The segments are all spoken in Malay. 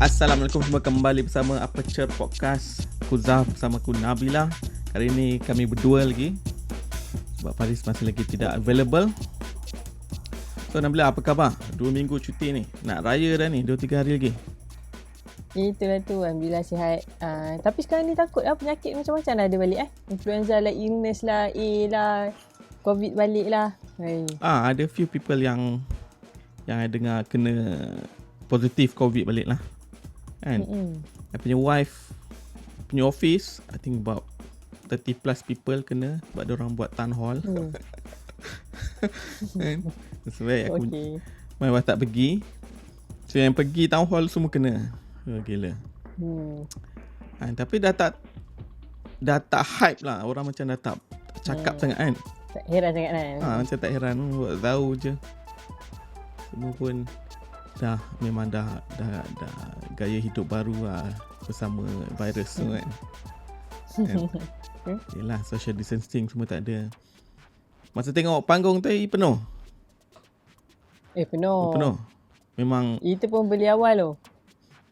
Assalamualaikum semua, kembali bersama Aperture Podcast. Aku Zaf bersama aku Nabila. Kali ini kami berdua lagi sebab Faris masih lagi tidak available. So Nabila, apa khabar? 2 minggu cuti ni, nak raya dah ni, 2-3 hari lagi. Itulah tu, Alhamdulillah sihat. Tapi sekarang ni takut lah, penyakit macam-macam dah ada balik Influenza lah, illness lah, A lah, COVID balik lah. Ada few people yang I dengar kena positif COVID balik lah kan. I punya wife punya office, I think about 30 plus people kena sebab dia orang buat town hall. Kan? Sebab aku my wife tak pergi. So yang pergi town hall semua kena. Gila. Tapi dah tak hype lah. Orang macam dah tak cakap sangat kan. Tak heran sangat kan. Macam tak heran, buat tahu je. Semua pun memang dah gaya hidup baru lah bersama virus tu kan. Yelah, social distancing semua tak ada. Masa tengok panggung tadi penuh. Penuh. Memang itu pun beli awal tu.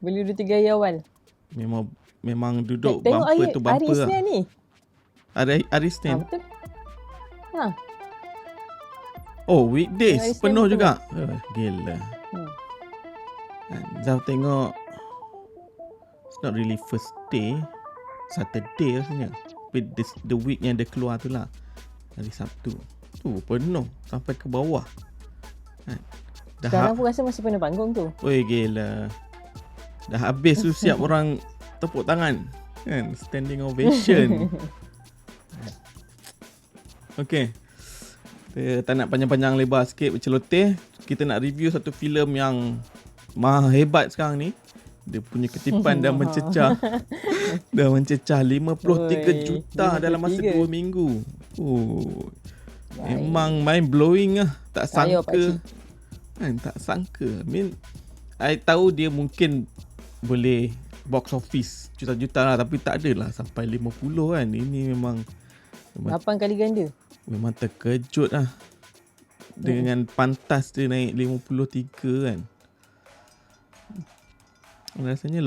Beli 2-3 hari awal. Memang duduk tengok bumper tu bumper hari Isnin ni. Hari Isnin. Betul. Oh, weekdays penuh juga. Gila. Zaf tengok, it's not really first day, Saturday rasanya. Tapi the week yang dia keluar tu lah, hari Sabtu tu penuh sampai ke bawah. Sekarang pun rasa masih penuh panggung tu. Oi gila. Dah habis tu siap orang tepuk tangan kan, standing ovation. Okay, kita tak nak panjang-panjang lebar sikit berceloteh. Kita nak review satu filem yang maha hebat sekarang ni. Dia punya ketipan dah mencecah dah mencecah 53 juta dalam masa 2 minggu. Memang mind blowing lah. Tak sangka kan, tak sangka. I tahu dia mungkin boleh box office juta-juta lah, tapi tak adalah sampai 50 kan. Ini memang 8 kali ganda. Memang terkejut lah. Dengan pantas dia naik 53 kan. Rasanya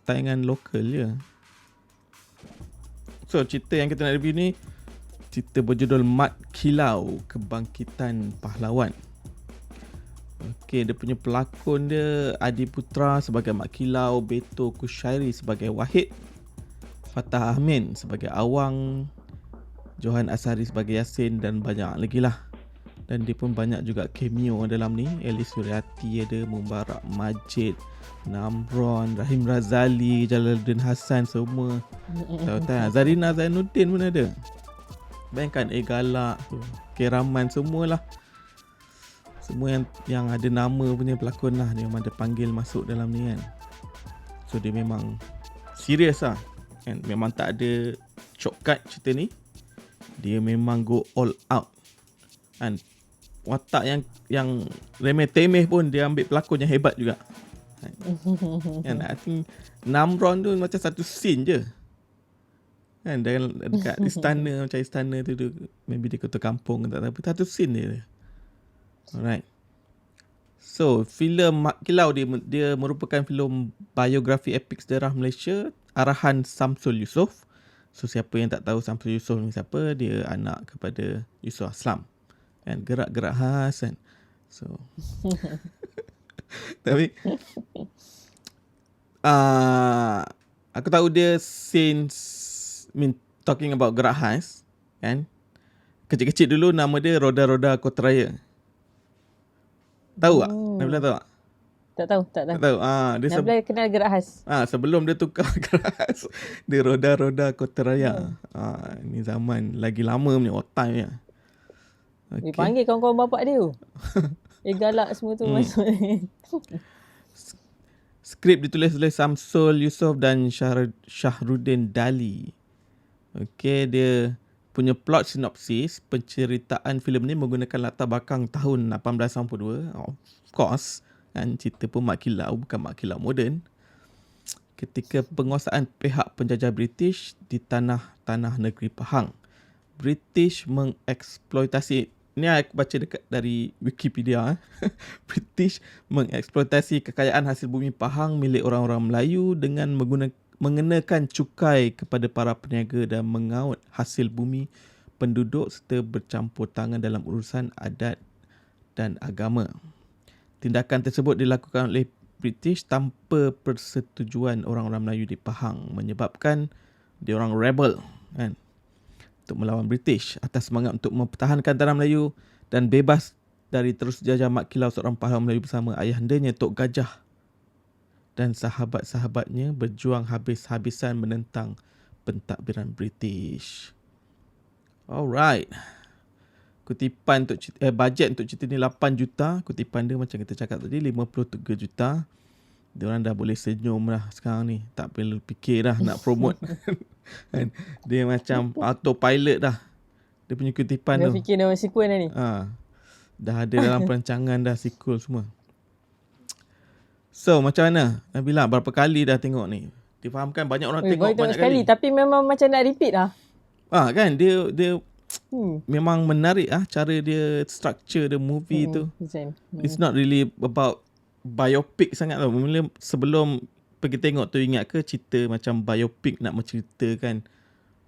tayangan lokal je. So cerita yang kita nak review ni, cerita berjudul Mat Kilau, Kebangkitan Pahlawan. Okay, dia punya pelakon dia Adi Putra sebagai Mat Kilau, Beto Kushairi sebagai Wahid, Fatah Amin sebagai Awang, Johan Asari sebagai Yasin dan banyak lagi lah. Dan dia pun banyak juga cameo dalam ni. Elis Suryati ada, Mubarak Majid, Namron, Rahim Razali, Jalaluddin Hassan, semua. Tahu-tahu Zarina Zainuddin pun ada. Bayangkan Galak, Keraman, semualah. Semua yang ada nama punya pelakon lah, dia memang ada panggil masuk dalam ni kan. So dia memang serius lah kan? Memang tak ada shortcut cerita ni. Dia memang go all out kan. Watak yang remeh-temeh pun dia ambil pelakon yang hebat juga kan. I think Namron tu macam satu scene je kan, dekat istana, macam istana tu maybe dia kota kampung tak tahu, satu scene dia. Alright. So filem Mat Kilau dia merupakan filem biografi epik sejarah Malaysia arahan Samsul Yusof. So siapa yang tak tahu Samsul Yusof ni siapa, dia anak kepada Yusof Aslam kan, gerak-gerak khas kan. So tapi aku tahu dia since talking about gerak khas kan, kecil-kecil dulu nama dia Roda-Roda Kota Raya. Tahu tak? Nabila tahu tak? Tak tahu. Dia Nabila kenal gerak khas. Sebelum dia tukar gerak khas, dia Roda-Roda Kota Raya. Ni zaman lagi lama punya, old time ya. Okay. Dia panggil kawan-kawan bapak dia tu. Galak semua tu masuk. Skrip ditulis oleh Samsul Yusof dan Shahruddin Dali. Okay, dia punya plot sinopsis, penceritaan filem ni menggunakan latar belakang tahun 1892. Of course, kan, cerita pun Mat Kilau, bukan Mat Kilau moden. Ketika penguasaan pihak penjajah British di tanah negeri Pahang. British mengeksploitasi ni aku baca dekat dari Wikipedia. British mengeksploitasi kekayaan hasil bumi Pahang milik orang-orang Melayu dengan mengenakan cukai kepada para peniaga dan mengaut hasil bumi penduduk serta bercampur tangan dalam urusan adat dan agama. Tindakan tersebut dilakukan oleh British tanpa persetujuan orang-orang Melayu di Pahang, menyebabkan dia orang rebel kan, untuk melawan British atas semangat untuk mempertahankan tanah Melayu dan bebas dari terus jajah Mat Kilau seorang pahlawan Melayu bersama ayahandanya Tok Gajah dan sahabat-sahabatnya berjuang habis-habisan menentang pentadbiran British. Alright. Kutipan untuk bajet untuk cerita ni 8 juta. Kutipan dia macam kita cakap tadi 53 juta. Diorang dah boleh senyum dah sekarang ni. Tak perlu fikir dah nak promote. Dia macam autopilot dah. Dia punya kutipan Dia tu. fikir nama sequel dah ni. Dah ada dalam perancangan dah sequel semua. So macam mana Nabila, berapa kali dah tengok ni? Difahamkan banyak orang tengok banyak sekali. kali. Tapi memang macam nak repeat lah. Kan dia memang menarik cara dia structure the movie tu. It's not really about biopic sangat lah. Mula sebelum pergi tengok tu ingat ke cerita macam biopic nak menceritakan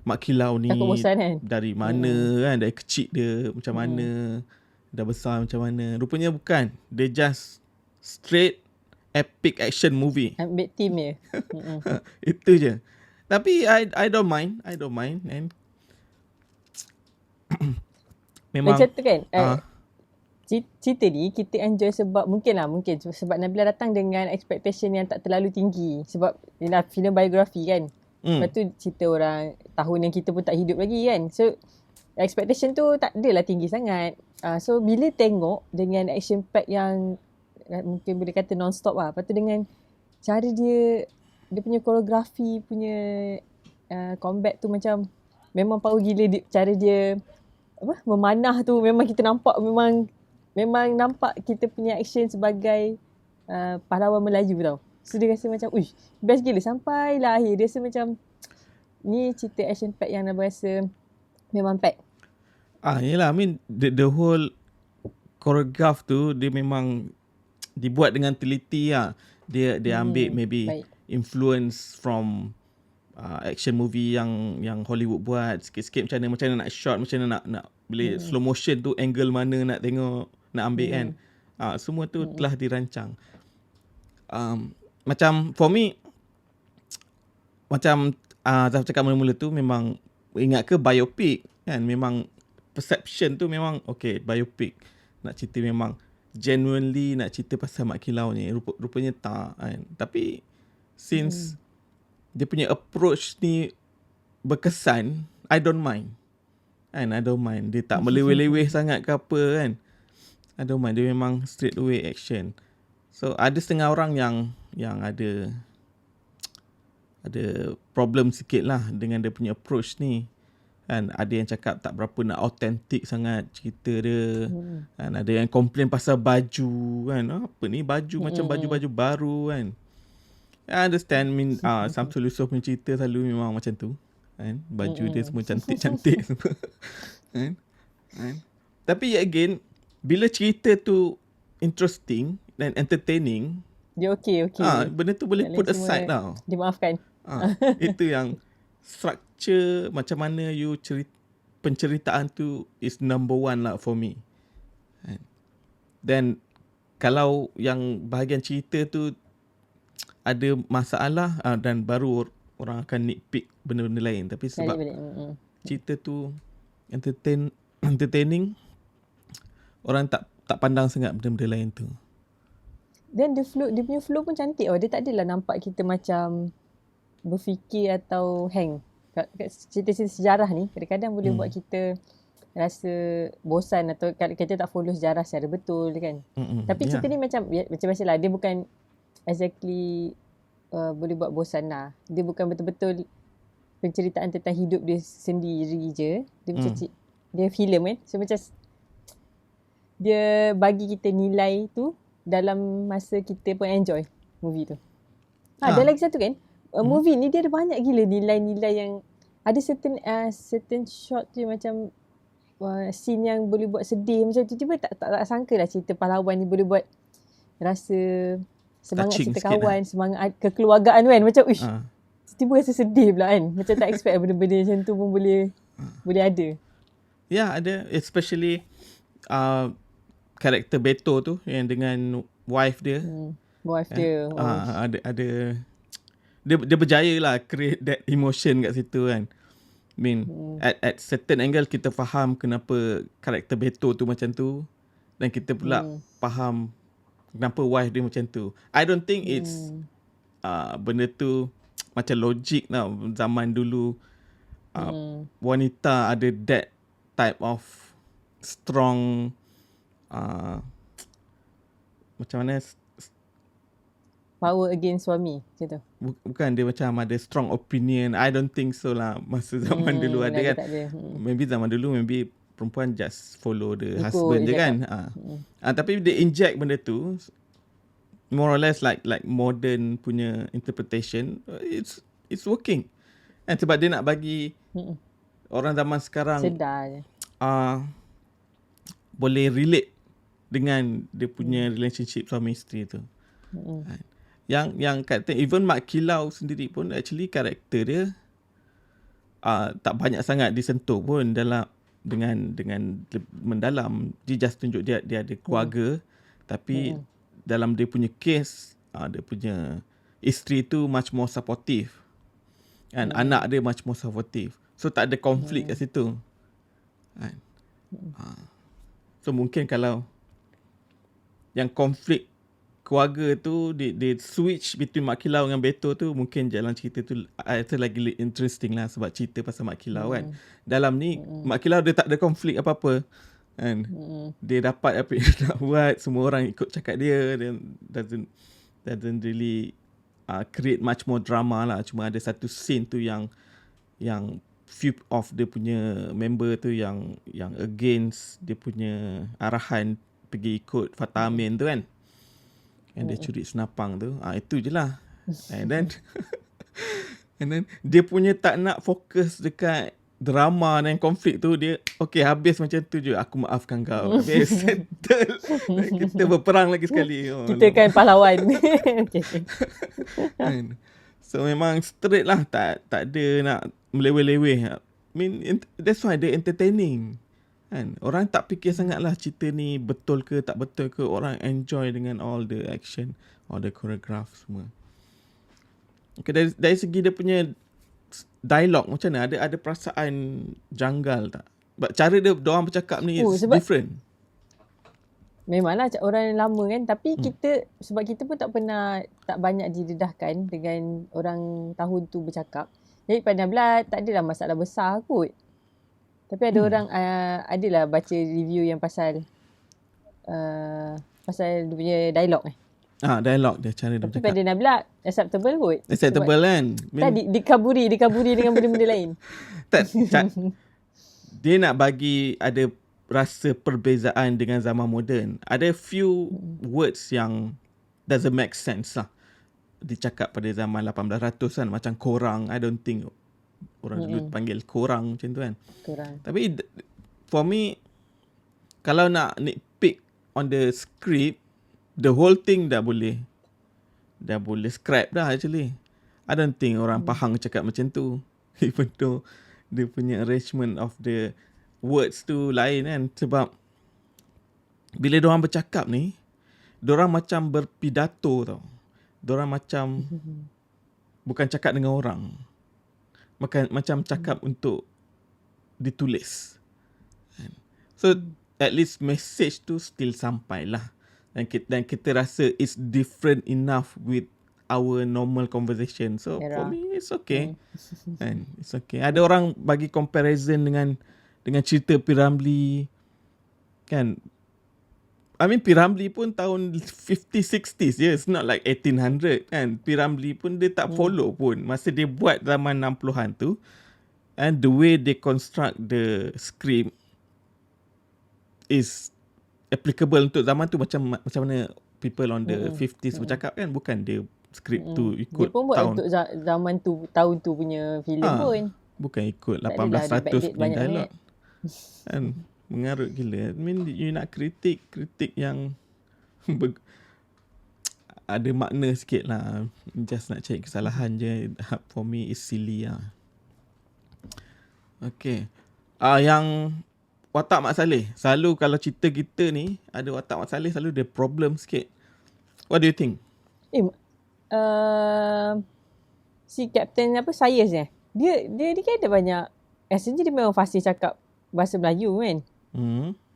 Mat Kilau ni takut bosan kan? Dari mana kan, dari kecil dia macam mana, dah besar macam mana. Rupanya bukan. Dia just straight epic action movie. Ambil team je. Itu je. Tapi I don't mind. And memang macam tu kan. Cerita ni kita enjoy sebab mungkin sebab Nabila datang dengan expectation yang tak terlalu tinggi. Sebab ialah filem biografi kan. Lepas tu cerita orang tahun yang kita pun tak hidup lagi kan. So expectation tu tak adalah tinggi sangat. So bila tengok dengan action pack yang mungkin boleh kata non-stop lah. Lepas tu dengan cara dia punya koreografi punya combat tu macam memang power gila. Cara dia memanah tu memang kita nampak memang nampak kita punya action sebagai pahlawan Melayu tau. So dia rasa macam best gila sampailah akhir. Dia rasa macam ni cerita action pack yang Nabila rasa memang pack. Yelah, I mean the whole choreograph tu dia memang dibuat dengan teliti lah. Dia ambil maybe influence from action movie yang Hollywood buat sikit-sikit, macam mana nak shot, macam mana nak boleh slow motion tu, angle mana nak tengok, nak ambil kan. Semua tu telah dirancang. Macam for me, macam Zaf cakap mula-mula tu memang ingat ke biopic kan, memang perception tu memang okay, biopic nak cerita memang genuinely nak cerita pasal Mat Kilau ni. Rupanya tak kan. Tapi since dia punya approach ni berkesan, I don't mind. Kan, I don't mind. Dia tak meleweh-leweh sangat ke apa kan. I don't mind. Dia memang straight away action. So ada setengah orang yang ada problem sikit lah dengan dia punya approach ni. Kan, ada yang cakap tak berapa nak authentic sangat cerita dia. Kan, ada yang komplain pasal baju kan. Apa ni baju macam baju-baju baru kan. I understand. Samsul Yusof punya cerita selalu memang macam tu. Kan, baju dia semua cantik-cantik semua. Kan? Tapi again, bila cerita tu interesting dan entertaining, dia okay. benda tu boleh put aside tau. Dimaafkan. Itu yang structure macam mana you penceritaan tu is number one lah for me. Dan kalau yang bahagian cerita tu ada masalah dan baru orang akan nitpick benda-benda lain. Tapi sebab cerita tu entertaining, orang tak pandang sangat benda-benda lain tu. Dan dia punya flow pun cantik. Dia tak adalah nampak kita macam berfikir atau hang. Cerita-cerita sejarah ni kadang-kadang boleh buat kita rasa bosan atau kita tak follow sejarah secara betul kan. Tapi cerita ni macam biasalah, dia bukan exactly boleh buat bosan lah. Dia bukan betul-betul penceritaan tentang hidup dia sendiri je. Dia macam dia filem kan. So macam dia bagi kita nilai tu dalam masa kita pun enjoy movie tu. Dan lagi satu kan, movie ni dia ada banyak gila nilai-nilai yang ada certain shot tu macam scene yang boleh buat sedih macam tu. Tiba tak sangka lah cerita pahlawan ni boleh buat rasa semangat Touching cerita sikit kawan, semangat kekeluargaan kan. Macam Ah. tiba rasa sedih pula kan. Macam tak expect benda-benda macam tu pun boleh ada. Ya, ada, especially karakter Beto tu yang dengan wife dia. Wife dia. Ada dia berjaya lah create that emotion kat situ kan. I mean, at certain angle kita faham kenapa karakter Beto tu macam tu, dan kita pula faham kenapa wife dia macam tu. I don't think it's benda tu macam logik lah. Zaman dulu wanita ada that type of strong macam mana, Power against suami macam tu. bukan, dia macam ada strong opinion. I don't think so lah masa zaman dulu ada kan. Tak ada. Maybe zaman dulu maybe perempuan just follow the Ikut husband je je kan. Tapi dia inject benda tu more or less like modern punya interpretation. It's working. And sebab dia nak bagi orang zaman sekarang sedar je. boleh relate dengan dia punya relationship suami isteri tu. Yang kata even Mak Kilau sendiri pun actually karakter dia tak banyak sangat disentuh pun dalam dengan mendalam. Dia just tunjuk dia ada keluarga, tapi dalam dia punya case dia punya isteri tu much more supportive and anak dia much more supportive. So tak ada konflik kat situ. Kan? So mungkin kalau yang konflik keluarga tu dia switch between Mak Kilau dengan Beto tu, mungkin jalan cerita tu itu lagi interesting lah, sebab cerita pasal Mak Kilau kan. Dalam ni Mak Kilau dia tak ada konflik apa-apa kan. Dia dapat apa yang dia nak buat, semua orang ikut cakap dia, dan doesn't really create much more drama lah. Cuma ada satu scene tu yang few of dia punya member tu yang against dia punya arahan pergi ikut Fatah Amin tu kan. And dia curi senapang tu. Itu je lah. And then dia punya tak nak fokus dekat drama dan konflik tu. Dia okay, habis macam tu je, aku maafkan kau. Habis settle. Kita berperang lagi sekali. Kita kan pahlawan. Okay. So memang straight lah. Tak ada nak meleweh-leweh. I mean, that's why dia entertaining kan. Orang tak fikir sangat lah cerita ni betul ke tak betul ke. Orang enjoy dengan all the action, all the choreograph semua. Okay, dari segi dia punya dialog macam mana? Ada perasaan janggal tak? Cara diorang bercakap ni is different. Memanglah orang lama kan. Tapi sebab kita pun tak banyak didedahkan dengan orang tahun tu bercakap. Jadi pandang belah tak adalah masalah besar kot. Tapi ada orang adalah baca review yang pasal dia punya dialog Dialog dia, cara dia tapi bercakap. pada Nabila acceptable kot. Acceptable kan? Tak dikaburi dengan benda-benda lain. Dia nak bagi ada rasa perbezaan dengan zaman moden. Ada few words yang doesn't make sense lah. Dicakap pada zaman 1800 kan. Macam korang. I don't think orang dulu panggil korang macam tu kan. Korang. Tapi for me, kalau nak nitpick on the script, the whole thing dah boleh scrap dah actually. I don't think orang Pahang cakap macam tu. Even though dia punya arrangement of the words tu lain kan. Sebab bila diorang bercakap ni, diorang macam berpidato tau. Diorang macam bukan cakap dengan orang. Macam cakap untuk ditulis. So at least message tu still sampai lah. Dan kita rasa it's different enough with our normal conversation. So for me it's okay. And it's okay. Ada orang bagi comparison dengan cerita P. Ramlee kan. I mean P. Ramlee pun tahun 50s 60s je. It's not like 1800 kan. P. Ramlee pun dia tak follow pun masa dia buat zaman 60-an tu. And the way they construct the script is applicable untuk zaman tu. Macam mana people on the 50s bercakap kan. Bukan dia skrip tu ikut dia pun buat tahun. Untuk zaman tu, tahun tu punya filem pun. Bukan ikut 1800 punya dialog. And mengarut gila. I mean, you nak kritik yang ada makna sikit lah. Just nak cari kesalahan je. For me, is silly lah. Okay. Yang watak Mak Saleh. Selalu kalau cerita kita ni, ada watak Mak Saleh selalu dia problem sikit. What do you think? Si Captain Sayers ni. Dia kan ada banyak. Rasanya dia memang fasih cakap bahasa Melayu kan.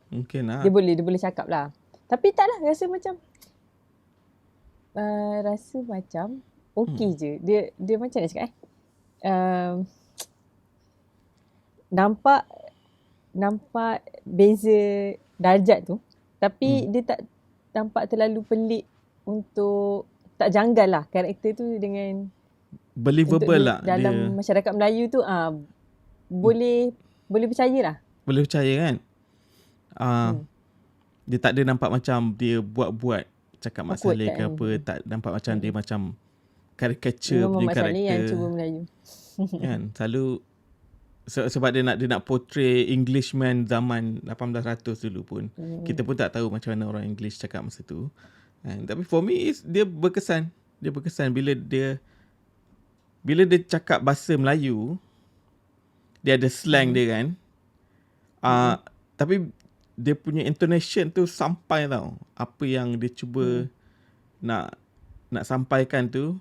Mungkin lah. Dia boleh cakap lah. Tapi tak lah, rasa macam okey je. Dia macam nak cakap nampak beza darjat tu. Tapi dia tak nampak terlalu pelik untuk, tak janggal lah karakter tu dengan believable lah. Dalam masyarakat Melayu tu boleh percaya lah. Boleh percaya kan? Dia tak ada nampak macam dia buat-buat cakap Mak Saleh ke apa. Tak nampak macam dia macam caricature punya karakter. Mak Saleh yang cuba Melayu. Kan? Selalu sebab dia nak portray Englishman zaman 1800 dulu pun. Kita pun tak tahu macam mana orang English cakap masa tu. Tapi for me, dia berkesan. Dia berkesan bila dia cakap bahasa Melayu, dia ada slang dia kan. Tapi dia punya intonation tu sampai tau. Apa yang dia cuba nak sampaikan tu.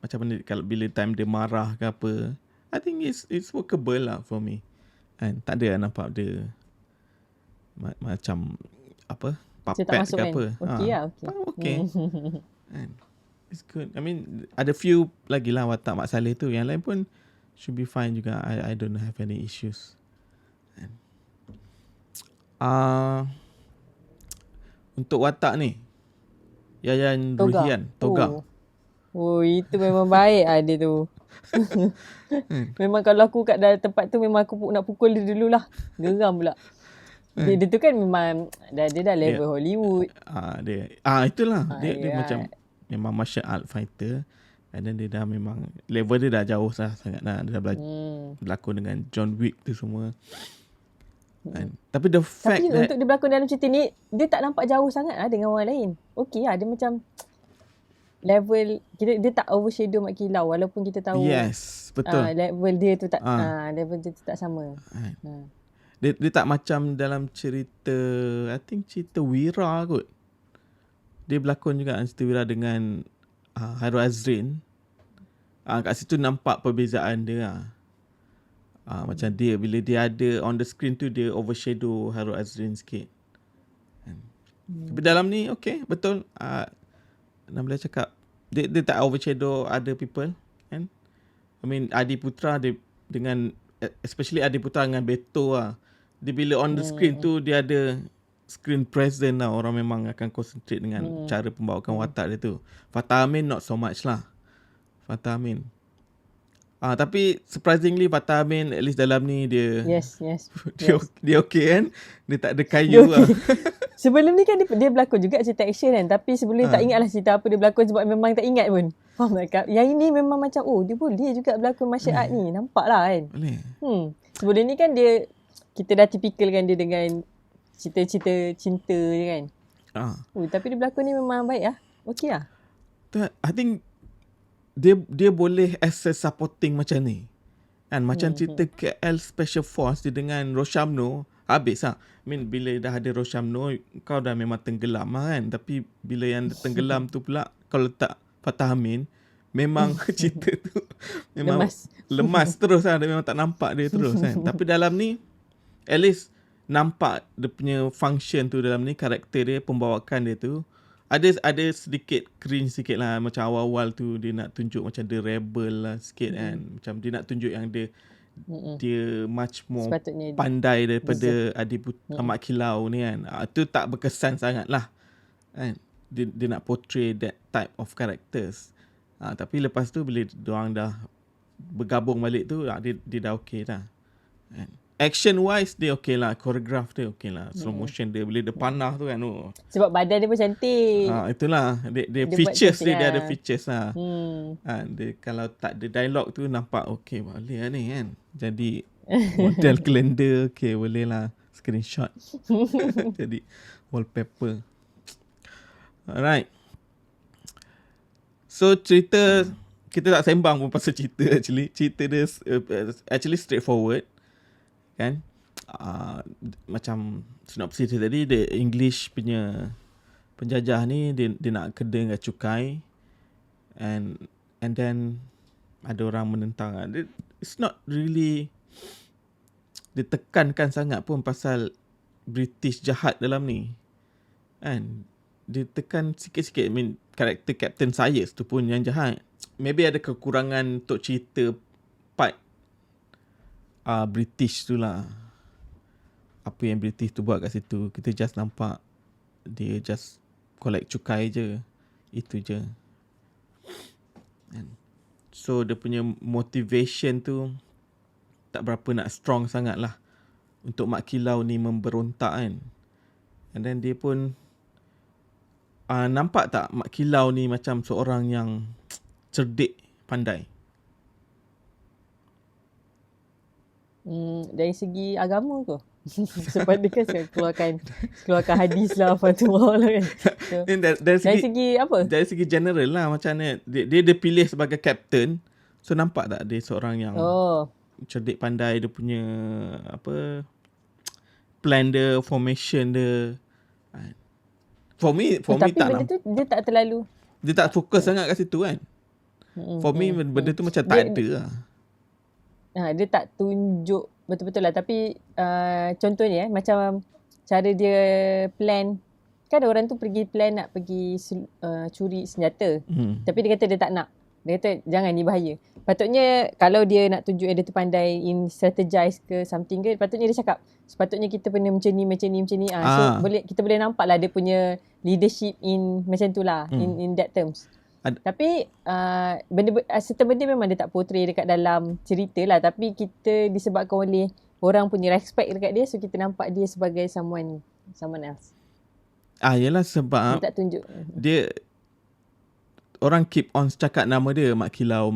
Macam mana kalau bila time dia marah ke apa. I think it's workable lah for me. And tak ada nampak dia macam apa, puppet ke kan? apa. Okay lah, okay. And it's good. I mean, ada few lagi lah watak Mak Saleh tu. Yang lain pun should be fine juga. I don't have any issues. Untuk watak ni, Yayan Ruhian, Toga. Oh, itu memang baik dia tu. Memang kalau aku kat dalam tempat tu, memang aku nak pukul dia dululah. Geram pula. Dia tu kan memang dia dah level Hollywood. Itulah. Dia macam memang martial art fighter. And then dia dah memang level dia dah jauh sangat lah. Dia dah berlakon dengan John Wick tu semua. Tapi the fact that untuk dia berlakon dalam cerita ni, dia tak nampak jauh sangat lah dengan orang lain. Okey lah, dia macam level dia tak overshadow Mat Kilau, walaupun kita tahu betul. Level dia tu tak level dia tu tak sama. Dia tak macam dalam cerita, I think cerita Wira kot. Dia berlakon juga cerita Wira dengan Hairul Azrin. Kat situ nampak perbezaan dia lah. Macam dia, bila dia ada on the screen tu, dia overshadow Hairul Azrin sikit. Tapi dalam ni okay, betul. Nabila cakap dia tak overshadow other people kan. I mean, Adi Putra dia dengan, especially Adi Putra dengan Beto lah. Dia bila on the screen tu, dia ada screen present lah. Orang memang akan concentrate dengan cara pembawakan watak dia tu. Fatah Amin not so much lah. Fatah Amin. Tapi surprisingly Fatah Amin at least dalam ni dia dia okay kan. Dia tak ada kayu lah. Sebelum ni kan dia berlakon juga cerita action kan. Tapi sebelum ni tak ingat lah cerita apa dia berlakon, sebab memang tak ingat pun. Faham tak? Yang ini memang macam dia boleh juga berlakon martial art ni. Nampak lah kan. Boleh. Sebelum ni kan kita dah typical kan dia dengan cerita-cerita cinta je kan. Tapi dia berlakon ni memang baik lah. Okay lah. I think dia boleh as a supporting macam ni. Kan macam cerita KL Special Force dia dengan Roshamno, habis lah. I mean, bila dah ada Roshamno, kau dah memang tenggelam lah kan. Tapi bila yang tenggelam tu pula, kalau tak Fatah Amin, memang cerita tu memang lemas terus lah. Dia memang tak nampak dia terus kan. Tapi dalam ni, at least nampak dia punya function tu dalam ni, karakter dia, pembawakan dia tu. Ada sedikit cringe sikit lah. Macam awal-awal tu dia nak tunjuk macam dia rebel lah sikit kan. Macam dia nak tunjuk yang dia much more sepatutnya pandai daripada Mat Kilau ni kan. Itu tak berkesan sangat lah kan. Dia nak portray that type of characters. Tapi lepas tu bila diorang dah bergabung balik tu, dia dah okay dah kan. Action wise dia okay lah. Choreograph dia okay lah. Slow motion dia, bila dia panah tu kan. Sebab badan dia pun cantik. Itulah. Dia features dia ada features lah. Dia, kalau tak ada dialog tu nampak okay, boleh lah ni kan. Jadi model calendar okay, boleh lah. screenshot. Jadi wallpaper. Alright. So cerita, kita tak sembang pun pasal cerita actually. Cerita dia actually straightforward. Kan? Macam synopsis dia tadi, the English punya penjajah ni dia nak kena dengan cukai, and then ada orang menentang. It's not really ditekankan sangat pun pasal British jahat dalam ni, kan? Dia tekan sikit-sikit. I mean, karakter Captain Sayers tu pun yang jahat. Maybe ada kekurangan untuk cerita part British tu lah. Apa yang British tu buat kat situ, kita just nampak dia just collect cukai je. Itu je. And so dia punya motivation tu tak berapa nak strong sangat lah untuk Mak Kilau ni memberontak kan. And then dia pun nampak tak Mak Kilau ni macam seorang yang cerdik, pandai? Dari segi agama ke? Sebab dia kan keluarkan hadis lah, fatwa lah kan. So, dari segi apa? Dari segi general lah macam mana. Dia pilih sebagai captain. So nampak tak dia seorang yang cerdik, pandai. Dia punya plan dia, formation dia. For me tapi tak benda tu dia tak terlalu, dia tak fokus sangat kat situ kan. For me benda tu macam tak ada lah. Dia tak tunjuk betul-betul lah. Tapi contohnya macam cara dia plan. Kan orang tu pergi plan nak pergi curi senjata. Tapi dia kata dia tak nak. Dia kata jangan, ni bahaya. Patutnya kalau dia nak tunjuk dia tu pandai in strategize ke something ke, patutnya dia cakap sepatutnya kita kena macam ni. So kita boleh nampak lah dia punya leadership in macam tu lah, in that terms. Tapi serta benda memang dia tak portray dekat dalam cerita lah. Tapi kita disebabkan oleh orang punya respect dekat dia, so kita nampak dia sebagai someone else. Yelah sebab dia tak tunjuk. Dia orang keep on cakap nama dia Mak Kilau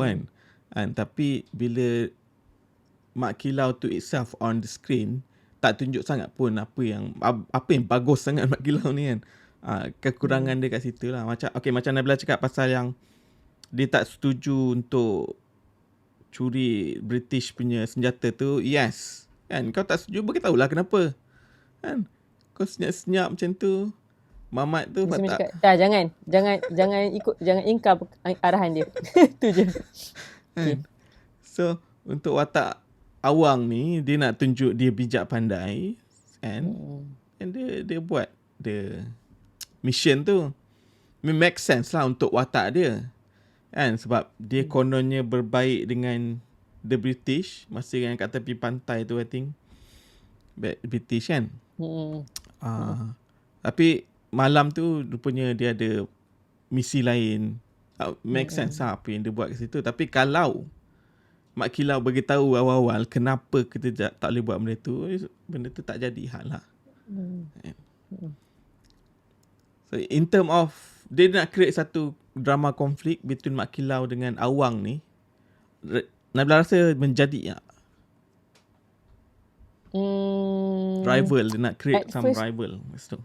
kan. Tapi bila Mak Kilau tu itself on the screen, tak tunjuk sangat pun apa yang bagus sangat Mak Kilau ni kan. Kekurangan dia kat situ lah. Macam Nabila cakap pasal yang dia tak setuju untuk curi British punya senjata tu. Yes, kan, kau tak setuju, beritahulah kenapa, kan. Kau senyap-senyap macam tu, Mamat tu tak, jangan ikut, jangan ingkar arahan dia. Tu je. Kan? So untuk watak Awang ni, dia nak tunjuk dia bijak pandai, kan. And dia buat the mission tu. Make sense lah untuk watak dia, kan. Sebab dia kononnya berbaik dengan the British masa yang kat tepi pantai tu, I think British kan. Tapi malam tu rupanya dia ada misi lain. Make sense lah apa yang dia buat kat situ. Tapi kalau Mak Kilau beritahu awal-awal kenapa kita tak boleh buat benda tu tak jadi hal lah. So in term of dia nak create satu drama konflik between Mak Kilau dengan Awang ni, Nabila rasa menjadi rival. Dia nak create some rival masa tu.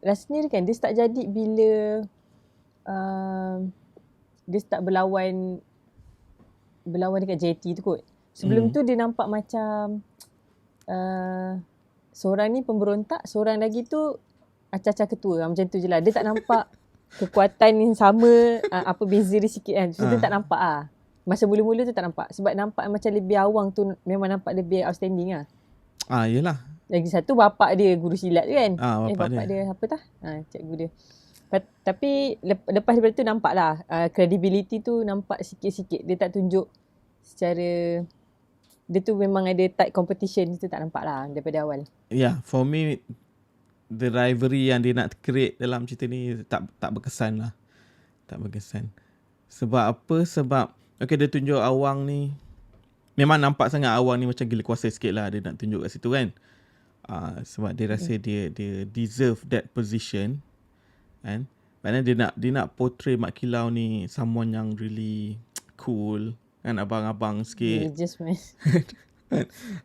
Rasanya kan dia start jadi bila dia start berlawan dekat JT tu kot. Sebelum tu dia nampak macam seorang ni pemberontak, seorang lagi tu acah-acah ketua. Macam tu je lah. Dia tak nampak kekuatan yang sama, apa beza dia sikit kan. So dia tak nampak lah. Masa mula-mula tu tak nampak. Sebab nampak macam lebih Awang tu memang nampak lebih outstanding lah. Yelah. Lagi satu bapak dia guru silat tu kan. Bapak dia apa tah? Cikgu dia. Tapi lepas daripada tu nampak lah credibility tu nampak sikit-sikit. Dia tak tunjuk secara, dia tu memang ada tight competition, itu tak nampak lah daripada awal. For me the rivalry yang dia nak create dalam cerita ni tak berkesan lah. Tak berkesan. Sebab apa? Sebab dia tunjuk Awang ni, memang nampak sangat Awang ni macam gila kuasa sikit lah. Dia nak tunjuk kat situ kan. Sebab dia rasa dia deserve that position, kan. Maknanya dia nak portray Mak Kilau ni someone yang really cool, Kan abang-abang sikit. Religious man.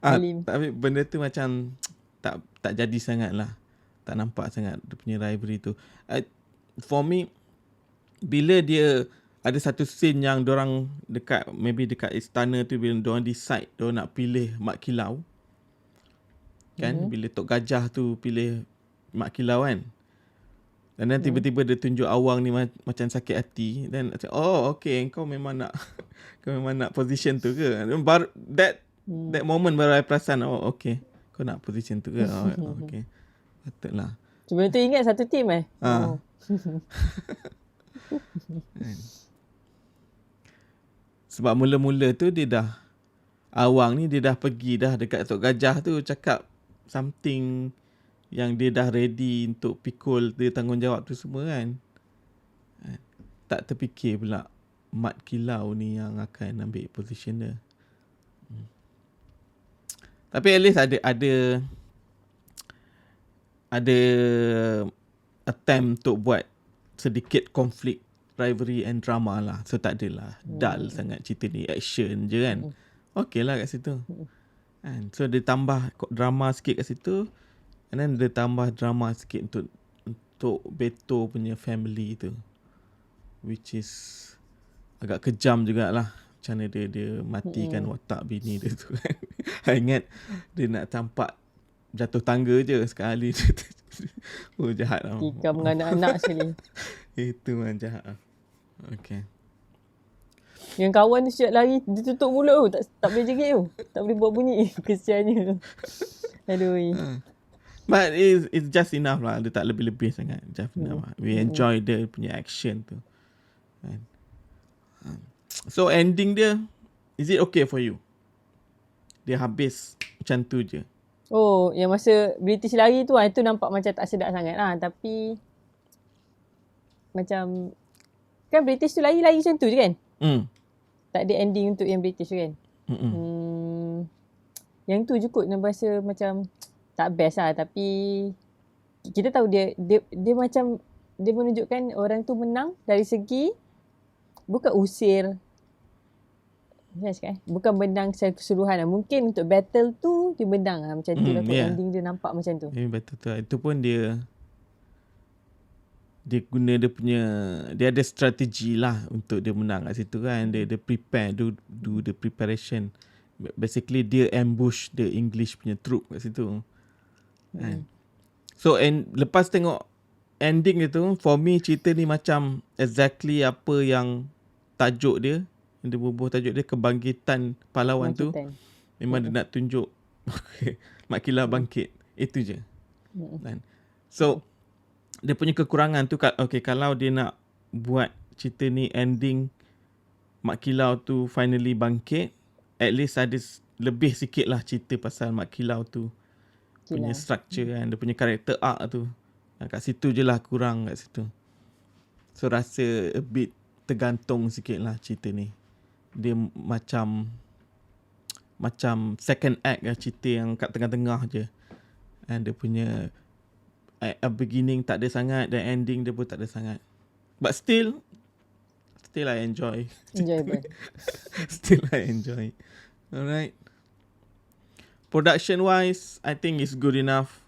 Alim. Tapi benda tu macam tak jadi sangat lah. Tak nampak sangat dia punya rivalry tu. For me, bila dia ada satu scene yang diorang maybe dekat istana tu, bila diorang decide diorang nak pilih Mat Kilau. Kan, bila Tok Gajah tu pilih Mat Kilau kan. Dan then tiba-tiba dia tunjuk Awang ni macam sakit hati. Dan oh okay, kau memang nak kau memang nak position tu ke? Baru that moment baru I perasan, oh okay, kau nak position tu ke? Oh, okay, patutlah. Sebelum tu ingat satu team Oh. Sebab mula-mula tu Awang ni dia dah pergi dah dekat Tok Gajah tu cakap something yang dia dah ready untuk pikul dia tanggungjawab tu semua kan. Tak terfikir pula Mat Kilau ni yang akan ambil position dia. Tapi at least ada attempt untuk buat sedikit konflik, rivalry and drama lah. So tak adalah dull sangat cerita ni, action je kan. Okay lah kat situ. And so dia tambah drama sikit kat situ, and then dia tambah drama sikit untuk Beto punya family tu, which is agak kejam jugalah. Macam mana dia matikan watak bini dia tu kan. I ingat dia nak campak jatuh tangga je sekali. Oh jahat lah. Tikam dengan anak-anak sekali. Itu memang jahat lah. Okay. Yang kawan tu siap lari, dia tutup mulut tu. Tak boleh jerit tu. Tak boleh buat bunyi. Kesiannya. Aduh. But it's just enough lah. Dia tak lebih-lebih sangat. Just enough lah. We enjoy dia punya action tu. Right. So ending dia, is it okay for you? Dia habis macam tu je. Oh, yang masa British lari tu, itu nampak macam tak sedap sangat lah. Tapi macam, kan British tu lari macam tu je kan? Tak ada ending untuk yang British tu kan? Yang tu je kot yang rasa macam tak best lah. Tapi kita tahu dia macam, dia menunjukkan orang tu menang dari segi bukan usir, bukan menang secara keseluruhan lah. Mungkin untuk battle tu dia menang lah macam tu lah. Ending dia nampak macam tu. Betul tu. Itu pun dia guna dia ada strategi lah untuk dia menang kat situ kan. Dia prepare, do the preparation. Basically dia ambush the English punya troop kat situ. So lepas tengok ending dia tu, for me cerita ni macam exactly apa yang tajuk dia, yang dia bubuh tajuk dia, Kebangkitan Pahlawan tu. Memang dia nak tunjuk Mat Kilau bangkit. Itu je. So dia punya kekurangan tu, okay, kalau dia nak buat cerita ni ending Mat Kilau tu finally bangkit, at least ada lebih sikit lah cerita pasal Mat Kilau tu punya structure kan, dia punya character arc tu. Kat situ je lah kurang kat situ. So rasa a bit tergantung sikit lah cerita ni. Dia macam second act lah cerita yang kat tengah-tengah je. And dia punya beginning tak ada sangat, dan ending dia pun tak ada sangat. But still I enjoy. Enjoyable. Still I enjoy. Alright. Production wise, I think it's good enough.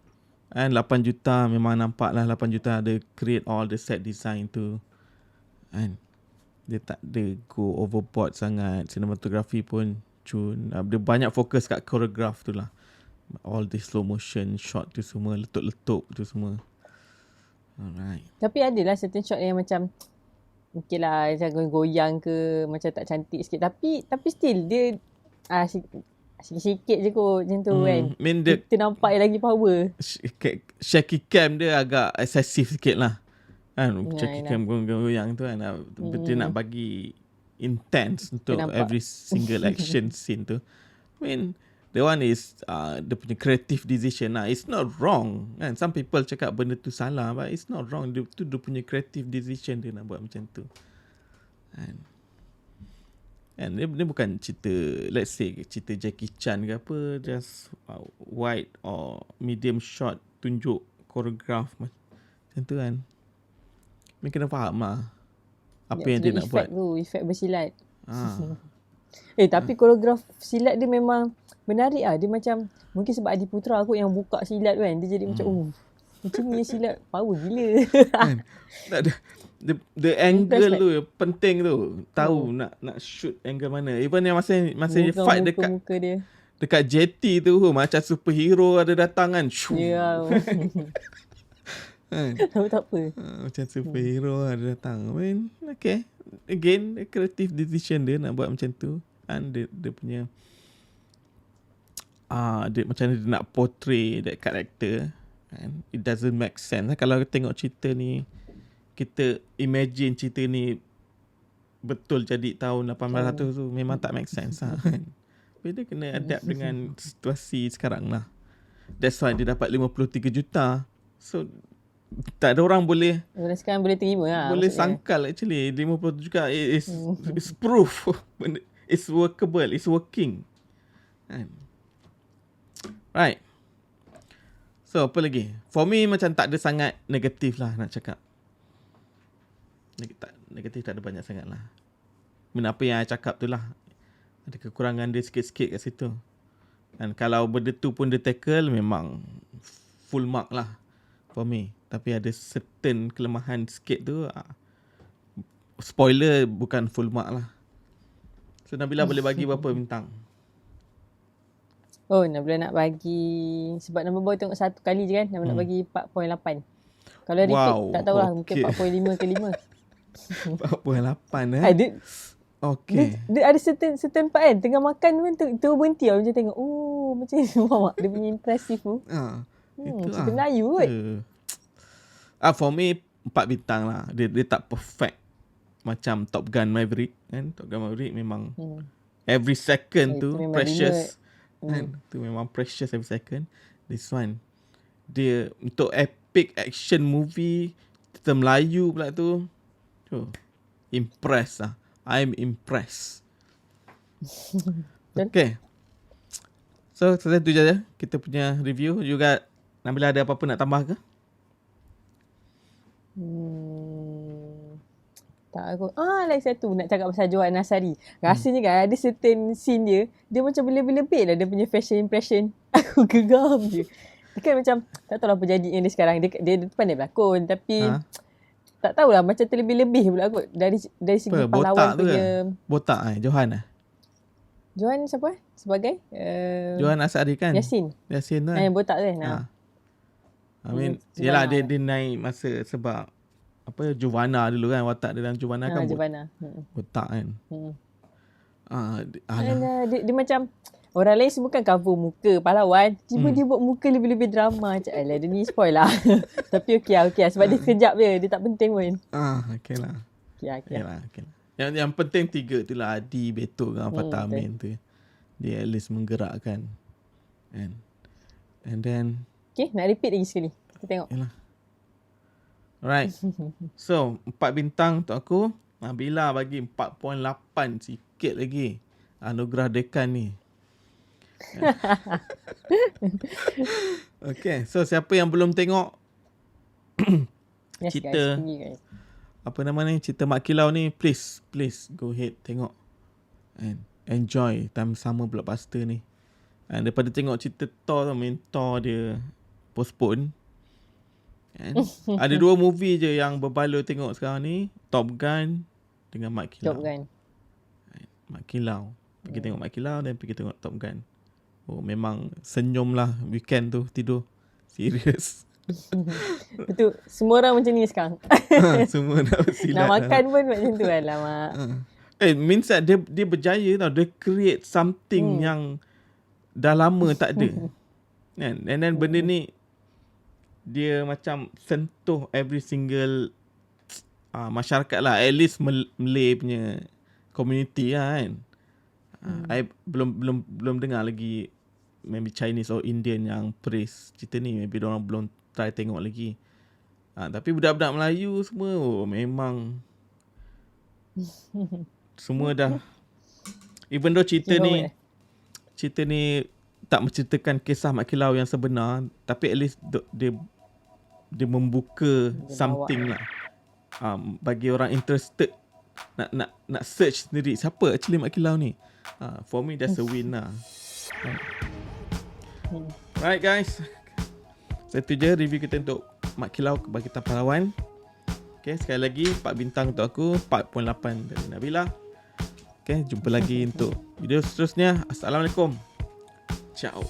And 8 juta memang nampak lah, 8 juta ada create all the set design tu. And dia tak ada go overboard sangat. Cinematography pun cun. Dia banyak fokus kat choreograph tu lah. All the slow motion shot tu semua, letup-letup tu semua. Alright. Tapi adalah certain shot yang macam okay lah, macam goyang ke, macam tak cantik sikit. Tapi still dia sikit-sikit je kot macam tu kan. Kita nampak lagi power. Shaky cam dia agak excessive sikit lah. Kan, shaky cam goyang tu kan. Dia nak bagi intense untuk every single action scene tu. I mean, the one is dia punya creative decision lah. It's not wrong kan. Some people cakap benda tu salah, but it's not wrong. Dia punya creative decision dia nak buat macam tu. And dia bukan cerita, let's say cerita Jackie Chan ke apa, just wide or medium shot tunjuk choreograph macam tu kan. Mereka kena faham lah apa yang dia nak buat. Efek bersilat. Tapi koreograf silat dia memang menarik lah. Dia macam, mungkin sebab Adiputra aku yang buka silat tu kan. Dia jadi macam, macam ni silat power gila. Kan? Tak ada. The angle tu penting tu. Tahu nak shoot angle mana. Even yang masa dia fight muka dia. Dekat jetty tu macam superhero ada datang kan. Ya. Kan? Tak apa. Macam superhero ada datang. I mean, okay. Again, creative decision dia nak buat macam tu. And dia punya dia macam dia nak portray that character. And it doesn't make sense. Kalau tengok cerita ni, kita imagine cerita ni betul jadi tahun 1800 tu, memang tak make sense lah kan. Tapi dia kena adapt dengan situasi sekarang lah. That's why dia dapat 53 juta. So tak ada orang boleh sekarang boleh terima lah. Boleh sangkal actually 50 juta is proof. It's workable, it's working. Right. So apa lagi? For me macam tak ada sangat negatif lah nak cakap. Negatif tak ada banyak sangat lah. Apa yang I cakap tu lah. Ada kekurangan dia sikit-sikit kat situ. Dan kalau benda tu pun dia tackle, memang full mark lah for me. Tapi ada certain kelemahan sikit tu, spoiler bukan full mark lah. So Nabila boleh bagi berapa bintang? Nabila nak bagi, sebab Nabila baru tengok satu kali je kan, Nabila nak bagi 4.8. Kalau repeat tak tahulah, mungkin 4.5 ke 5. 4.8 Okay. Dia ada certain part kan, tengah makan pun terus berhenti lah, macam tengok, macam ni, faham tak? Dia punya impresif tu. Cerita Melayu kot. For me 4 bintang lah. Dia tak perfect macam Top Gun Maverick kan. Top Gun Maverick memang every second tu precious kan. Tu memang precious every second. This one dia untuk epic action movie cerita Melayu pula tu. Impressed lah. I'm impressed. Okay. So itu je kita punya review. Juga Nabila ada apa-apa nak tambah ke? Tak aku. Lagi satu nak cakap pasal Johan Nasari. Rasanya kan ada certain scene dia macam lebih-lebih lah dia punya fashion impression. Aku geram je. Dia kan macam tak tahu apa jadinya dia sekarang. Dia pandai berlakon tapi tak tahulah macam terlebih-lebih pula kot dari segi pahlawan punya. Botak Johan Johan siapa? Sebagai? Johan Asari kan? Yasin tu kan? Botak tu kan? I mean, yelah dia naik masa sebab apa Juvana dulu kan, watak dia dalam Juvana kan Juvana. Botak kan. Dia macam orang lain semua kan cover muka pahlawan, tiba dia buat muka lebih-lebih drama. Macam alah dia ni spoil lah. Tapi okey lah sebab dia sekejap je, dia tak penting pun. Okey lah. Okey lah. Yang penting 3 tu lah, Adi, Betul dengan Fatah Amin tu. Dia at least menggerakkan. And then okay, nak repeat lagi sekali. Kita tengok. Yalah. Alright. So, 4 bintang untuk aku. Nabila bagi 4.8 sikit lagi. Anugerah Dekan ni. Okay, so siapa yang belum tengok cerita guys. Apa nama ni, cerita Mat Kilau ni, please go ahead tengok and enjoy time summer blockbuster ni. And daripada tengok cerita Thor tu, main Thor dia postpone. And ada 2 movie je yang berbaloi tengok sekarang ni, Top Gun dengan Mat Kilau. Top Gun. Mat Kilau. Pergi tengok Mat Kilau dan pergi tengok Top Gun. Memang senyum lah weekend tu tidur. Serius. Betul. Semua orang macam ni sekarang. Semua nak bersilat. Nak makan pun macam tu lah mak. Means that dia berjaya tau. Dia create something yang dah lama tak ada. And then benda ni dia macam sentuh every single masyarakat lah. At least Malay punya community lah kan. I belum dengar lagi maybe Chinese or Indian yang praise cerita ni. Maybe diorang belum try tengok lagi. Tapi budak-budak Melayu semua memang semua dah, even though cerita ni tak menceritakan kisah Mat Kilau yang sebenar, tapi at least dia membuka something lah bagi orang interested nak search sendiri siapa actually Mat Kilau ni. For me that's a win lah. Right guys, itu je review kita untuk Mat Kilau Kebangkitan Pahlawan. Okay, sekali lagi 4 bintang untuk aku, 4.8 dari Nabila. Okay, jumpa lagi untuk video seterusnya. Assalamualaikum. Ciao.